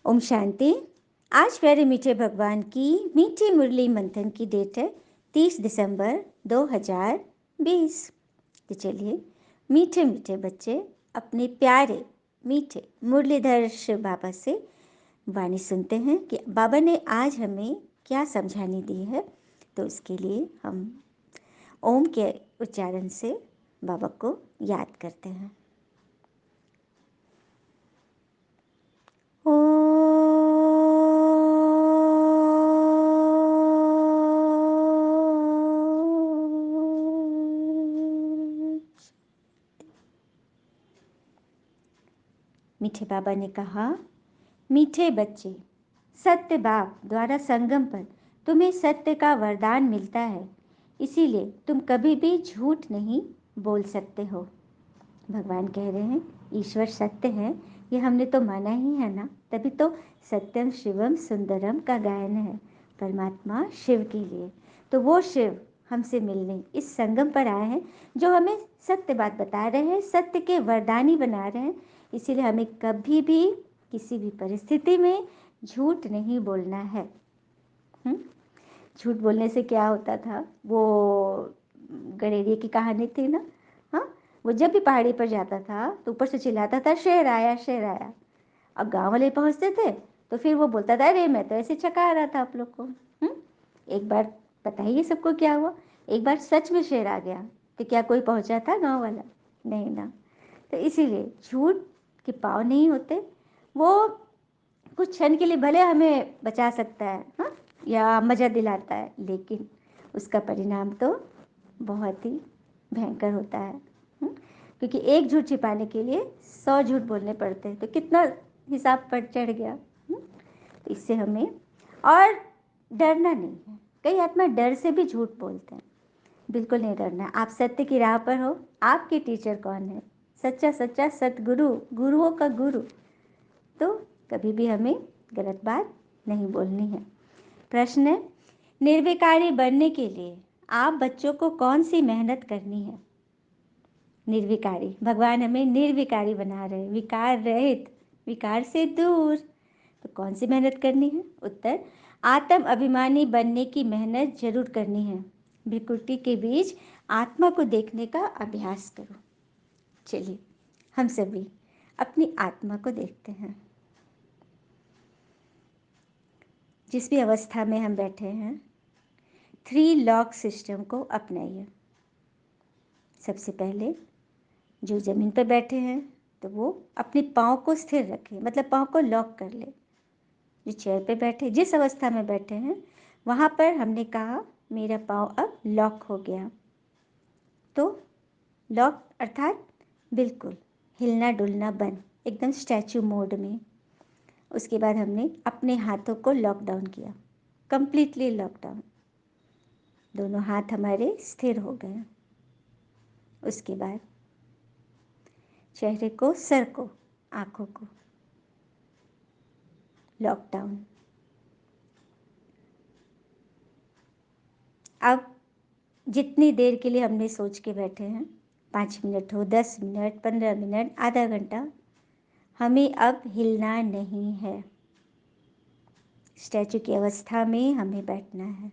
ओम शांति। आज प्यारे मीठे भगवान की मीठी मुरली मंथन की डेट है 30 दिसंबर 2020। तो चलिए मीठे मीठे बच्चे अपने प्यारे मीठे मुरलीधर शिव बाबा से वाणी सुनते हैं कि बाबा ने आज हमें क्या समझाने दी है। तो उसके लिए हम ओम के उच्चारण से बाबा को याद करते हैं। मीठे बाबा ने कहा, मीठे बच्चे, सत्य बाप द्वारा संगम पर तुम्हें सत्य का वरदान मिलता है, इसीलिए तुम कभी भी झूठ नहीं बोल सकते हो। भगवान कह रहे हैं ईश्वर सत्य है, ये हमने तो माना ही है ना, तभी तो सत्यम शिवम सुंदरम का गायन है परमात्मा शिव के लिए। तो वो शिव हमसे मिलने इस संगम पर आए हैं, जो हमें सत्य बात बता रहे हैं, सत्य के वरदानी बना रहे हैं। इसीलिए हमें कभी भी किसी भी परिस्थिति में झूठ नहीं बोलना है। झूठ बोलने से क्या होता था, वो गडेरिया की कहानी थी ना। हाँ, वो जब भी पहाड़ी पर जाता था तो ऊपर से चिल्लाता था शेर आया शेर आया। अब गांव वाले पहुंचते थे तो फिर वो बोलता था अरे मैं तो ऐसे चका रहा था आप लोग को। एक बार पता ही है सबको क्या हुआ, एक बार सच में शेर आ गया। तो क्या कोई पहुंचा था गांव वाला? नहीं ना। तो इसीलिए झूठ के पाँव नहीं होते। वो कुछ क्षण के लिए भले हमें बचा सकता है, हाँ, या मज़ा दिलाता है, लेकिन उसका परिणाम तो बहुत ही भयंकर होता है। क्योंकि एक झूठ छिपाने के लिए 100 झूठ बोलने पड़ते हैं, तो कितना हिसाब पर चढ़ गया। तो इससे हमें और डरना नहीं है। कई आत्मा डर से भी झूठ बोलते हैं, बिल्कुल नहीं डरना। आप सत्य की राह पर हो, आपके टीचर कौन है? सच्चा सच्चा सतगुरु, गुरुओं का गुरु। तो कभी भी हमें गलत बात नहीं बोलनी है। प्रश्न है, निर्विकारी बनने के लिए आप बच्चों को कौन सी मेहनत करनी है? निर्विकारी, भगवान हमें निर्विकारी बना रहे हैं, विकार रहित, विकार से दूर। तो कौन सी मेहनत करनी है? उत्तर, आत्म अभिमानी बनने की मेहनत जरूर करनी है। विकृति के बीच आत्मा को देखने का अभ्यास करो। चलिए हम सभी अपनी आत्मा को देखते हैं। जिस भी अवस्था में हम बैठे हैं, 3 लॉक सिस्टम को अपनाइए। सबसे पहले जो ज़मीन पर बैठे हैं तो वो अपने पाँव को स्थिर रखें, मतलब पाँव को लॉक कर ले। जो चेयर पे बैठे, जिस अवस्था में बैठे हैं वहाँ पर हमने कहा मेरा पाँव अब लॉक हो गया। तो लॉक अर्थात बिल्कुल हिलना डुलना बंद, एकदम स्टैचू मोड में। उसके बाद हमने अपने हाथों को लॉकडाउन किया, कंप्लीटली लॉकडाउन। दोनों हाथ हमारे स्थिर हो गए। उसके बाद चेहरे को, सर को, आँखों को लॉकडाउन। अब जितनी देर के लिए हमने सोच के बैठे हैं, 5 मिनट हो, 10 मिनट, 15 मिनट, आधा घंटा, हमें अब हिलना नहीं है। स्टैचू की अवस्था में हमें बैठना है,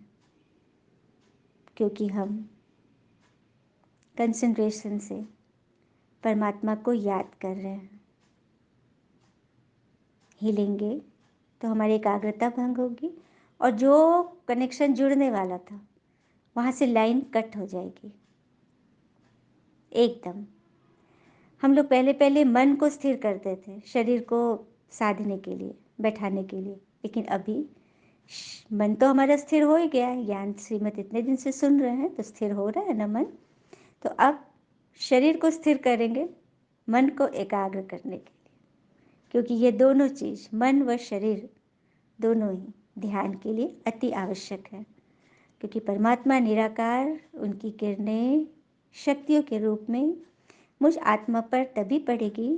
क्योंकि हम कंसंट्रेशन से परमात्मा को याद कर रहे हैं। हिलेंगे तो हमारी एकाग्रता भंग होगी और जो कनेक्शन जुड़ने वाला था वहाँ से लाइन कट हो जाएगी एकदम। हम लोग पहले पहले मन को स्थिर करते थे, शरीर को साधने के लिए, बैठाने के लिए, लेकिन अभी मन तो हमारा स्थिर हो ही गया है। ज्ञान श्रीमत इतने दिन से सुन रहे हैं तो स्थिर हो रहा है ना मन। तो अब शरीर को स्थिर करेंगे मन को एकाग्र करने के लिए, क्योंकि ये दोनों चीज़, मन व शरीर, दोनों ही ध्यान के लिए अति आवश्यक है। क्योंकि परमात्मा निराकार, उनकी किरणें शक्तियों के रूप में मुझ आत्मा पर तभी पड़ेगी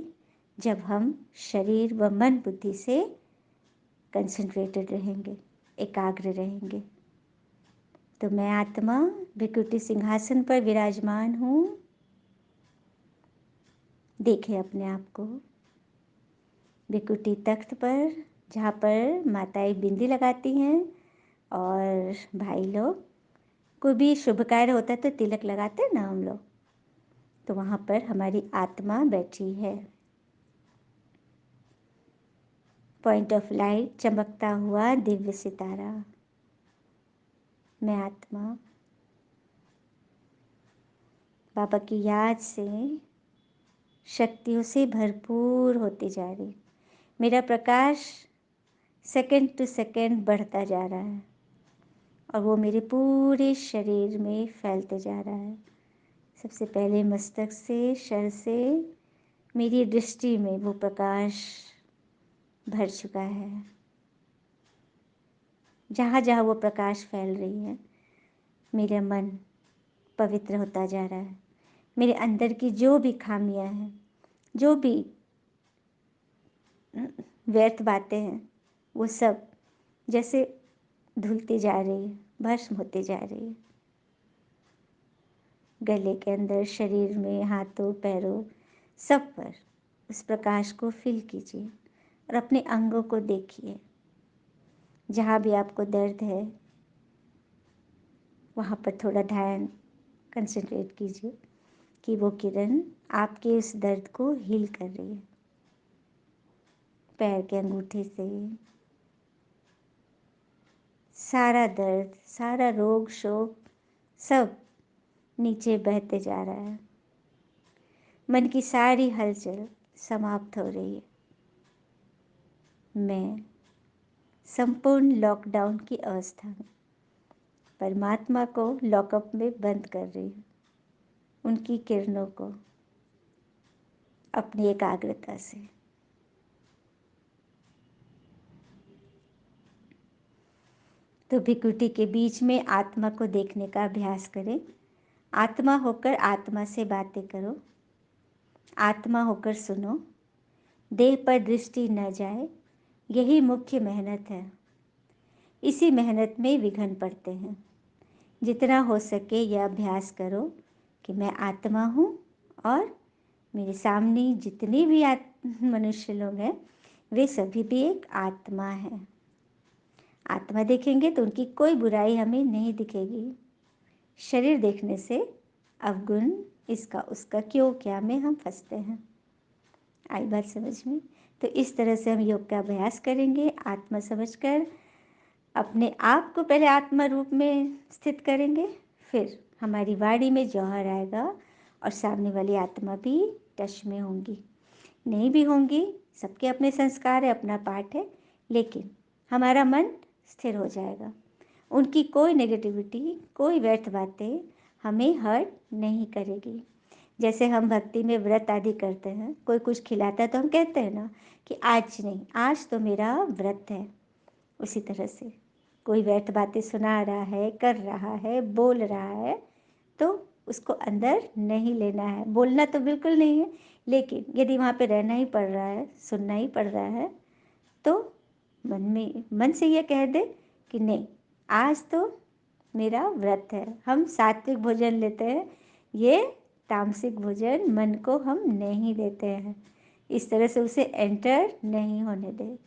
जब हम शरीर व मन बुद्धि से कंसंट्रेटेड रहेंगे, एकाग्र रहेंगे। तो मैं आत्मा विकृति सिंहासन पर विराजमान हूँ। देखें अपने आप को विकृति तख्त पर, जहाँ पर माताएं बिंदी लगाती हैं और भाई लोग कोई भी शुभ कार्य होता है तो तिलक लगाते हैं ना हम लोग, तो वहाँ पर हमारी आत्मा बैठी है। पॉइंट ऑफ लाइट, चमकता हुआ दिव्य सितारा, मैं आत्मा बाबा की याद से शक्तियों से भरपूर होती जा रही। मेरा प्रकाश सेकंड टू सेकंड बढ़ता जा रहा है और वो मेरे पूरे शरीर में फैलते जा रहा है। सबसे पहले मस्तक से, शर से, मेरी दृष्टि में वो प्रकाश भर चुका है। जहाँ जहाँ वो प्रकाश फैल रही है, मेरा मन पवित्र होता जा रहा है। मेरे अंदर की जो भी खामियां हैं, जो भी व्यर्थ बातें हैं, वो सब जैसे धुलती जा रही है, भस्म होती जा रही है। गले के अंदर, शरीर में, हाथों पैरों, सब पर उस प्रकाश को फील कीजिए और अपने अंगों को देखिए। जहाँ भी आपको दर्द है वहाँ पर थोड़ा ध्यान कंसंट्रेट कीजिए कि वो किरण आपके उस दर्द को हील कर रही है। पैर के अंगूठे से सारा दर्द, सारा रोग शोक सब नीचे बहते जा रहा है। मन की सारी हलचल समाप्त हो रही है। मैं संपूर्ण लॉकडाउन की अवस्था में परमात्मा को लॉकअप में बंद कर रही हूँ, उनकी किरणों को अपनी एकाग्रता से। तो भिकुटी के बीच में आत्मा को देखने का अभ्यास करें। आत्मा होकर आत्मा से बातें करो, आत्मा होकर सुनो, देह पर दृष्टि न जाए। यही मुख्य मेहनत है। इसी मेहनत में विघ्न पड़ते हैं। जितना हो सके यह अभ्यास करो कि मैं आत्मा हूँ और मेरे सामने जितने भी मनुष्य लोग हैं वे सभी भी एक आत्मा है। आत्मा देखेंगे तो उनकी कोई बुराई हमें नहीं दिखेगी। शरीर देखने से अवगुण, इसका उसका, क्यों क्या में हम फंसते हैं। आई बात समझ में? तो इस तरह से हम योग का अभ्यास करेंगे। आत्मा समझकर अपने आप को पहले आत्मा रूप में स्थित करेंगे, फिर हमारी वाणी में जौहर आएगा और सामने वाली आत्मा भी टच में होंगी, नहीं भी होंगी। सबके अपने संस्कार है, अपना पाठ है, लेकिन हमारा मन स्थिर हो जाएगा। उनकी कोई नेगेटिविटी, कोई व्यर्थ बातें हमें हर्ट नहीं करेगी। जैसे हम भक्ति में व्रत आदि करते हैं, कोई कुछ खिलाता है तो हम कहते हैं ना कि आज नहीं, आज तो मेरा व्रत है। उसी तरह से कोई व्यर्थ बातें सुना रहा है, कर रहा है, बोल रहा है, तो उसको अंदर नहीं लेना है। बोलना तो बिल्कुल नहीं है, लेकिन यदि वहाँ पे रहना ही पड़ रहा है, सुनना ही पड़ रहा है, तो मन से ये कह दे कि नहीं, आज तो मेरा व्रत है। हम सात्विक भोजन लेते हैं, ये तामसिक भोजन मन को हम नहीं देते हैं। इस तरह से उसे एंटर नहीं होने दे।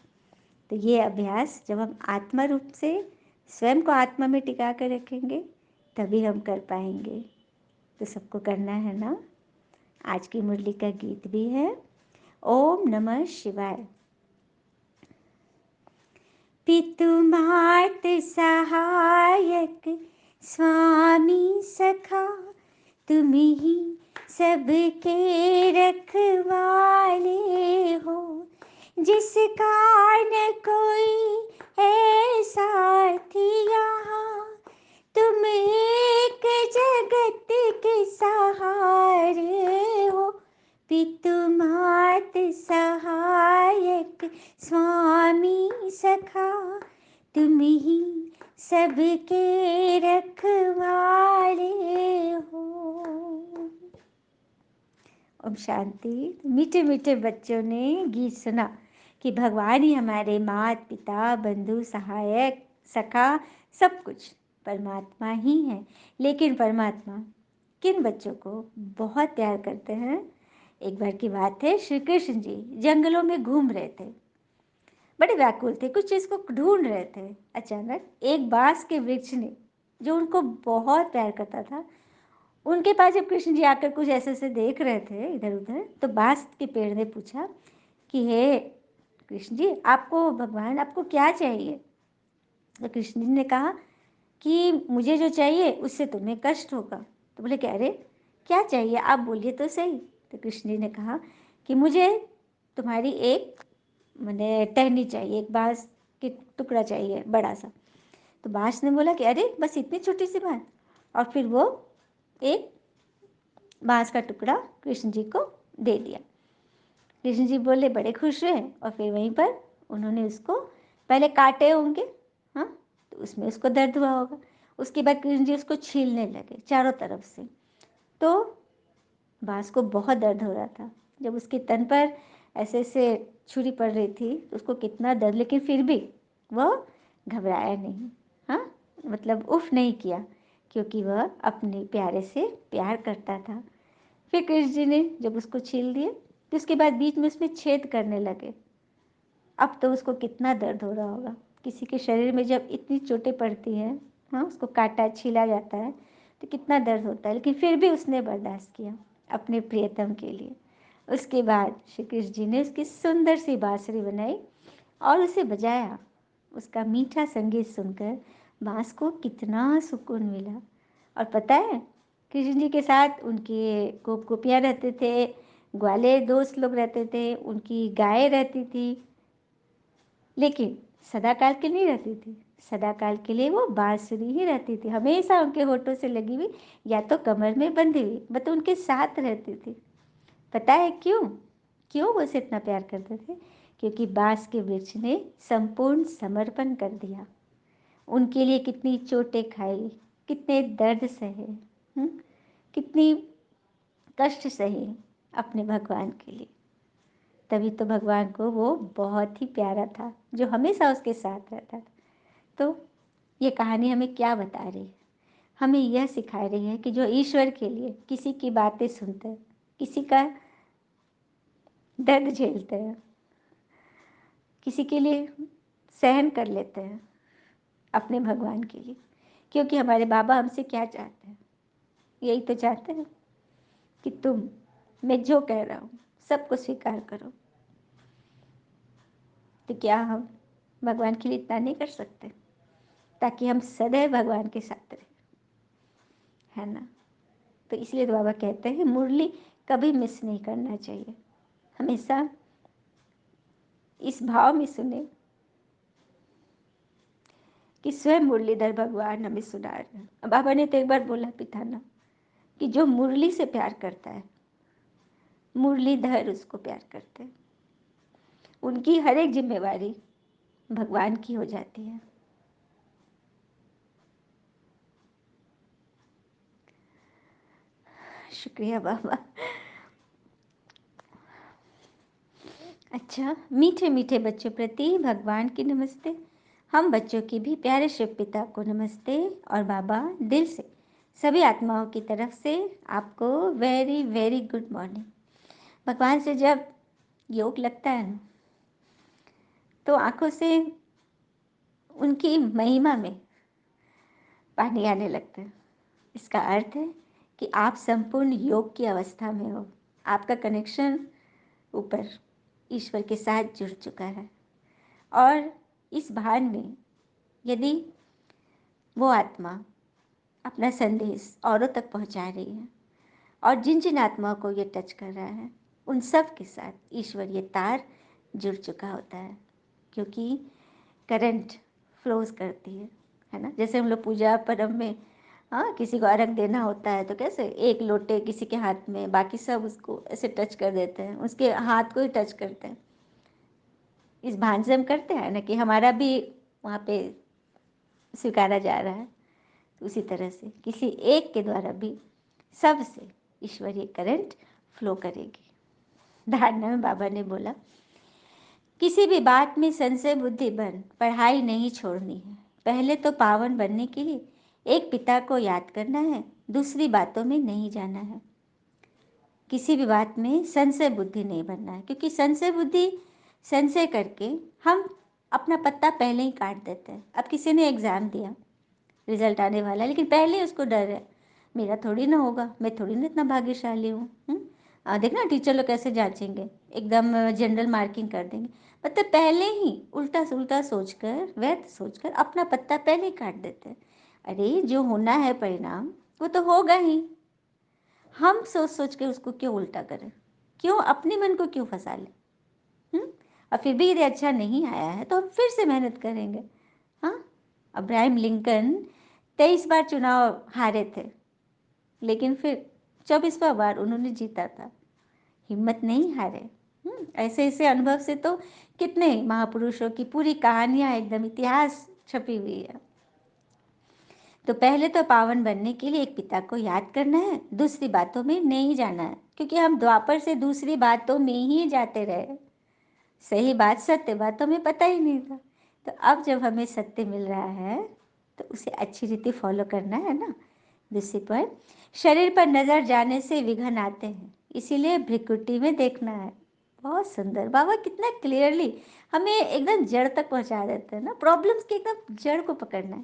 तो ये अभ्यास जब हम आत्मा रूप से स्वयं को आत्मा में टिका कर रखेंगे तभी हम कर पाएंगे। तो सबको करना है ना। आज की मुरली का गीत भी है, ओम नमः शिवाय। पितु मात सहायक स्वामी सखा, तुम ही सबके रखवाले हो। जिसका न कोई है साथी यहाँ, तुम एक जगत के सहारे हो। पितु मात सहायक स्वामी सखा, तुम ही सबके रखवाले हो। ओम शांति। मीठे मीठे बच्चों ने गीत सुना कि भगवान ही हमारे माता पिता, बंधु, सहायक, सखा, सब कुछ परमात्मा ही है। लेकिन परमात्मा किन बच्चों को बहुत प्यार करते हैं। एक बार की बात है, श्री कृष्ण जी जंगलों में घूम रहे थे बड़े व्याकुल थे, कुछ चीज़ को ढूंढ रहे थे। अचानक एक बांस के वृक्ष ने, जो उनको बहुत प्यार करता था, उनके पास जब कृष्ण जी आकर कुछ ऐसे ऐसे देख रहे थे इधर उधर, तो बांस के पेड़ ने पूछा कि हे कृष्ण जी, आपको भगवान, आपको क्या चाहिए? तो कृष्ण जी ने कहा कि मुझे जो चाहिए उससे तुम्हें कष्ट होगा। तो बोले कि अरे क्या चाहिए, आप बोलिए तो सही। तो कृष्ण जी ने कहा कि मुझे तुम्हारी एक मैंने टहनी चाहिए, एक बांस की टुकड़ा चाहिए बड़ा सा। तो बांस ने बोला कि अरे बस इतनी छोटी सी बात, और फिर वो एक बांस का टुकड़ा कृष्ण जी को दे दिया। कृष्ण जी बोले, बड़े खुश हुए, और फिर वहीं पर उन्होंने उसको पहले काटे होंगे, हाँ, तो उसमें उसको दर्द हुआ होगा। उसके बाद कृष्ण जी उसको छीलने लगे चारों तरफ से, तो बांस को बहुत दर्द हो रहा था। जब उसके तन पर ऐसे ऐसे छुरी पड़ रही थी तो उसको कितना दर्द, लेकिन फिर भी वह घबराया नहीं, हाँ, मतलब उफ नहीं किया, क्योंकि वह अपने प्यारे से प्यार करता था। फिर कृष्ण जी ने जब उसको छील दिए तो उसके बाद बीच में उसमें छेद करने लगे। अब तो उसको कितना दर्द हो रहा होगा। किसी के शरीर में जब इतनी चोटें पड़ती हैं, हाँ, उसको काटा छीला जाता है तो कितना दर्द होता है, लेकिन फिर भी उसने बर्दाश्त किया अपने प्रियतम के लिए। उसके बाद श्री कृष्ण जी ने उसकी सुंदर सी बांसुरी बनाई और उसे बजाया। उसका मीठा संगीत सुनकर बांस को कितना सुकून मिला। और पता है, कृष्ण जी के साथ उनके गोप गोपियाँ रहते थे, ग्वाले दोस्त लोग रहते थे, उनकी गायें रहती थी, लेकिन सदा काल के नहीं रहती थी। सदा काल के लिए वो बांसुरी ही रहती थी, हमेशा उनके होठों से लगी हुई या तो कमर में बंधी हुई, बट उनके साथ रहती थी। पता है क्यों? क्यों वो उसे इतना प्यार करते थे? क्योंकि बांस के वृक्ष ने संपूर्ण समर्पण कर दिया। उनके लिए कितनी चोटें खाई, कितने दर्द सहे, कितनी कष्ट सहे अपने भगवान के लिए। तभी तो भगवान को वो बहुत ही प्यारा था, जो हमेशा उसके साथ रहता था। तो ये कहानी हमें क्या बता रही है? हमें यह सिखा रही है कि जो ईश्वर के लिए किसी की बातें सुनते हैं, किसी का दर्द झेलते हैं, किसी के लिए सहन कर लेते हैं अपने भगवान के लिए, क्योंकि हमारे बाबा हमसे क्या चाहते हैं? यही तो चाहते हैं कि तुम, मैं जो कह रहा हूँ सबको स्वीकार करो। तो क्या हम भगवान के लिए इतना नहीं कर सकते, ताकि हम सदैव भगवान के साथ रहें, है ना? तो इसलिए तो बाबा कहते हैं मुरली कभी मिस नहीं करना चाहिए, हमेशा इस भाव में सुने कि स्वयं मुरलीधर भगवान हमें सुना रहे हैं। बाबा ने तो एक बार बोला पिताना कि जो मुरली से प्यार करता है, मुरलीधर उसको प्यार करते हैं। उनकी हर एक जिम्मेवारी भगवान की हो जाती है। शुक्रिया बाबा। अच्छा, मीठे मीठे बच्चों प्रति भगवान की नमस्ते। हम बच्चों की भी प्यारे शिव पिता को नमस्ते। और बाबा दिल से सभी आत्माओं की तरफ से आपको वेरी वेरी गुड मॉर्निंग। भगवान से जब योग लगता है ना, तो आंखों से उनकी महिमा में पानी आने लगता है। इसका अर्थ है कि आप संपूर्ण योग की अवस्था में हो। आपका कनेक्शन ऊपर ईश्वर के साथ जुड़ चुका है। और इस भान में यदि वो आत्मा अपना संदेश औरों तक पहुंचा रही है, और जिन जिन आत्माओं को ये टच कर रहा है, उन सब के साथ ईश्वर ये तार जुड़ चुका होता है, क्योंकि करंट फ्लोज करती है ना? जैसे हम लोग पूजा पर्व में, हाँ, किसी को अर्घ देना होता है तो कैसे एक लोटे किसी के हाथ में, बाकी सब उसको ऐसे टच कर देते हैं, उसके हाथ को ही टच करते हैं। इस भान से हम करते हैं ना कि हमारा भी वहाँ पे स्वीकारा जा रहा है। तो उसी तरह से किसी एक के द्वारा भी सबसे ईश्वरीय करंट फ्लो करेगी। धारणा में बाबा ने बोला, किसी भी बात में संशय बुद्धि बन पढ़ाई नहीं छोड़नी है। पहले तो पावन बनने के लिए एक पिता को याद करना है, दूसरी बातों में नहीं जाना है। किसी भी बात में संशय बुद्धि नहीं बनना है, क्योंकि संशय बुद्धि संशय करके हम अपना पत्ता पहले ही काट देते हैं। अब किसी ने एग्ज़ाम दिया, रिजल्ट आने वाला है, लेकिन पहले ही उसको डर है, मेरा थोड़ी ना होगा, मैं थोड़ी ना इतना भाग्यशाली हूँ। देखना टीचर लोग कैसे जांचेंगे, एकदम जनरल मार्किंग कर देंगे। मतलब पहले ही उल्टा सुल्टा सोचकर, व्यर्थ सोचकर अपना पत्ता पहले ही काट देते हैं। अरे जो होना है परिणाम वो तो होगा ही, हम सोच सोच के उसको क्यों उल्टा करें, क्यों अपने मन को क्यों फंसा लें। और फिर भी यदि अच्छा नहीं आया है तो हम फिर से मेहनत करेंगे। हाँ, अब्राहम लिंकन 23 बार चुनाव हारे थे, लेकिन फिर 24वां बार उन्होंने जीता था। हिम्मत नहीं हारे। ऐसे ऐसे अनुभव से तो कितने महापुरुषों की पूरी कहानियां, एकदम इतिहास छपी हुई है। तो पहले तो पावन बनने के लिए एक पिता को याद करना है, दूसरी बातों में नहीं जाना है, क्योंकि हम द्वापर से दूसरी बातों में ही जाते रहे। सही बात सत्य बातों में पता ही नहीं था। तो अब जब हमें सत्य मिल रहा है तो उसे अच्छी रीति फॉलो करना है ना। दूसरी पॉइंट, शरीर पर नजर जाने से विघ्न आते हैं, इसीलिए भ्रिकुटी में देखना है। बहुत सुंदर, बाबा कितना क्लियरली हमें एकदम जड़ तक पहुंचा देते हैं ना, प्रॉब्लम्स की एकदम जड़ को पकड़ना है।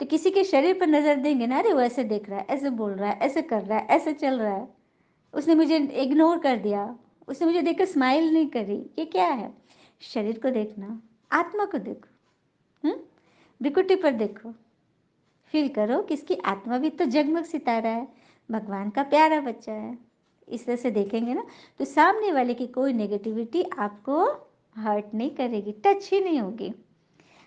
तो किसी के शरीर पर नजर देंगे ना, अरे वो ऐसे देख रहा है, ऐसे बोल रहा है, ऐसे कर रहा है, ऐसे चल रहा है, उसने मुझे इग्नोर कर दिया, उसने मुझे देखकर स्माइल नहीं करी, ये क्या है। शरीर को देखना, आत्मा को देखो। भ्रिकुटी पर देखो, फील करो कि इसकी आत्मा भी तो जगमग सितारा है, भगवान का प्यारा बच्चा है। इस तरह से देखेंगे ना तो सामने वाले की कोई नेगेटिविटी आपको हर्ट नहीं करेगी, टच ही नहीं होगी।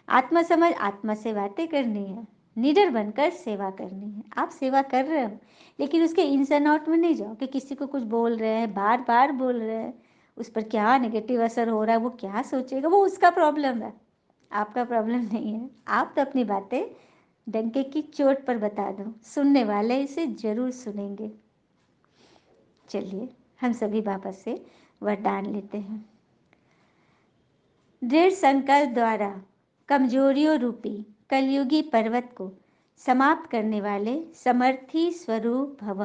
आत्मा समझ, आत्मा से बातें करनी है, निडर बनकर सेवा करनी है। आप सेवा कर रहे हो लेकिन उसके इंस एंड आउट में नहीं जाओ कि किसी को कुछ बोल रहे हैं, बार बार बोल रहे हैं, उस पर क्या नेगेटिव असर हो रहा है, वो क्या सोचेगा, वो उसका प्रॉब्लम है, आपका प्रॉब्लम नहीं है। आप तो अपनी बातें डंके की चोट पर बता दो, सुनने वाले इसे जरूर सुनेंगे। चलिए हम सभी बाबा से वरदान लेते हैं। दृढ़ संकल्प द्वारा कमजोरियों रूपी कलयुगी पर्वत को समाप्त करने वाले समर्थी स्वरूप भव।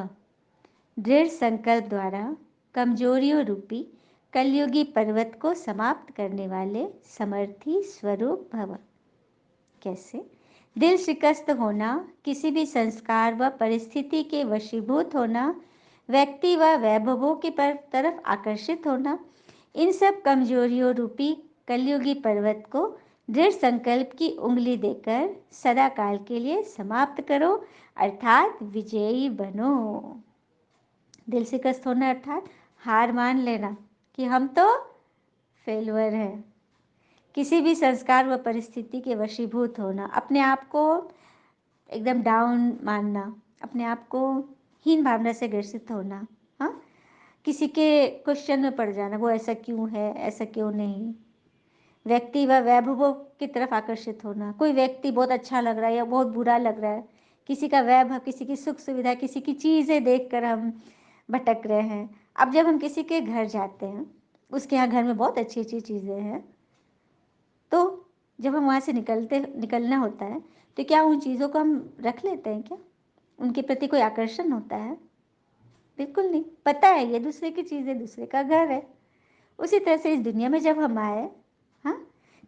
दृढ़ संकल्प द्वारा कमजोरियों रूपी कलयुगी पर्वत को समाप्त करने वाले समर्थी स्वरूप भव। कैसे? दिल शिकस्त होना, किसी भी संस्कार व परिस्थिति के वशीभूत होना, व्यक्ति व वैभवों की तरफ आकर्षित होना, इन सब कमजोरियों रूपी कलयुगी पर्वत को दृढ़ संकल्प की उंगली देकर सदा काल के लिए समाप्त करो, अर्थात विजयी बनो। दिल शिकस्त होना अर्थात हार मान लेना कि हम तो फेलवर हैं। किसी भी संस्कार व परिस्थिति के वशीभूत होना, अपने आप को एकदम डाउन मानना, अपने आप को हीन भावना से ग्रसित होना। हाँ, किसी के क्वेश्चन में पड़ जाना, वो ऐसा क्यों है, ऐसा क्यों नहीं। व्यक्ति व वैभवों की तरफ आकर्षित होना, कोई व्यक्ति बहुत अच्छा लग रहा है या बहुत बुरा लग रहा है, किसी का वैभव, किसी की सुख सुविधा, किसी की चीज़ें देखकर हम भटक रहे हैं। अब जब हम किसी के घर जाते हैं, उसके यहाँ घर में बहुत अच्छी अच्छी चीज़ें हैं, तो जब हम वहाँ से निकलना होता है तो क्या उन चीज़ों को हम रख लेते हैं क्या? उनके प्रति कोई आकर्षण होता है? बिल्कुल नहीं। पता है ये दूसरे की चीज़ है, दूसरे का घर है। उसी तरह से इस दुनिया में जब हम आए, हाँ,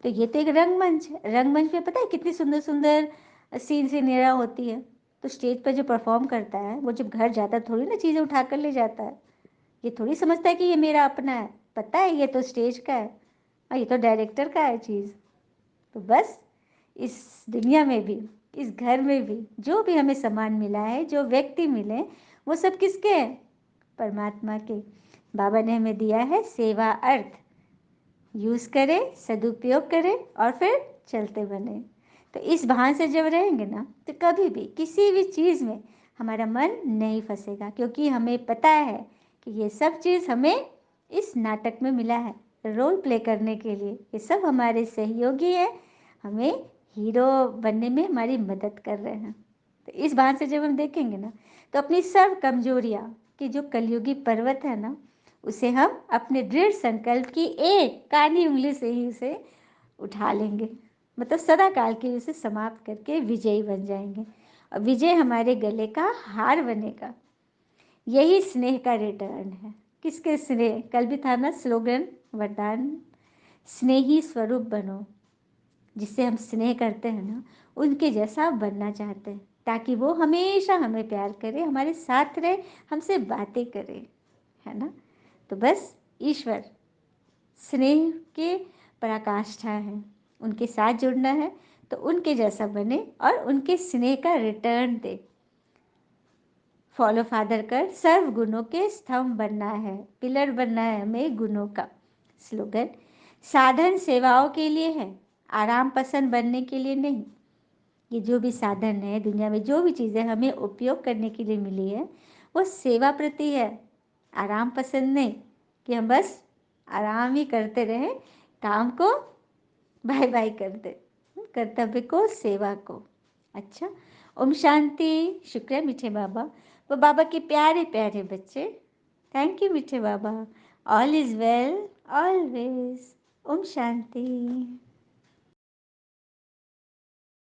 तो ये तो एक रंगमंच है। रंगमंच पे पता है कितनी सुंदर सुंदर सीन सिनेरा होती है। तो स्टेज पर जो परफॉर्म करता है वो जब घर जाता है थोड़ी ना चीज़ें उठा कर ले जाता है, ये थोड़ी समझता है कि ये मेरा अपना है। पता है ये तो स्टेज का है और ये तो डायरेक्टर का है चीज़। तो बस इस दुनिया में भी, इस घर में भी जो भी हमें सामान मिला है, जो व्यक्ति मिले, वो सब किसके हैं? परमात्मा के। बाबा ने हमें दिया है सेवा अर्थ, यूज़ करें, सदुपयोग करें और फिर चलते बने। तो इस भान से जब रहेंगे ना तो कभी भी किसी भी चीज़ में हमारा मन नहीं फंसेगा, क्योंकि हमें पता है कि ये सब चीज़ हमें इस नाटक में मिला है रोल प्ले करने के लिए। ये सब हमारे सहयोगी हैं, हमें हीरो बनने में हमारी मदद कर रहे हैं। तो इस भान से जब हम देखेंगे ना तो अपनी सब कमजोरियाँ कि जो कलयुगी पर्वत है ना, उसे हम अपने दृढ़ संकल्प की एक काली उंगली से ही उसे उठा लेंगे, मतलब सदा काल के लिए उसे समाप्त करके विजयी बन जाएंगे। और विजय हमारे गले का हार बनेगा। यही स्नेह का रिटर्न है। किसके स्नेह? कल भी था ना स्लोगन, वरदान, स्नेही स्वरूप बनो। जिससे हम स्नेह करते हैं ना, उनके जैसा बनना चाहते हैं, ताकि वो हमेशा हमें प्यार करे, हमारे साथ रहे, हमसे बातें करे, है ना। तो बस ईश्वर स्नेह के पराकाष्ठा है, उनके साथ जुड़ना है तो उनके जैसा बने और उनके स्नेह का रिटर्न दे। फॉलो फादर कर सर्व गुणों के स्तंभ बनना है, पिलर बनना है हमें गुणों का। स्लोगन साधन सेवाओं के लिए है, आराम पसंद बनने के लिए नहीं। ये जो भी साधन है दुनिया में, जो भी चीज़ें हमें उपयोग करने के लिए मिली है, वो सेवा प्रति है, आराम पसंद नहीं कि हम बस आराम ही करते रहें, काम को बाय बाय कर दे, कर्तव्य को, सेवा को। अच्छा, ओम शांति। शुक्र है मीठे बाबा, वो बाबा के प्यारे प्यारे बच्चे। थैंक यू मीठे बाबा। All is well always. ओम शांति।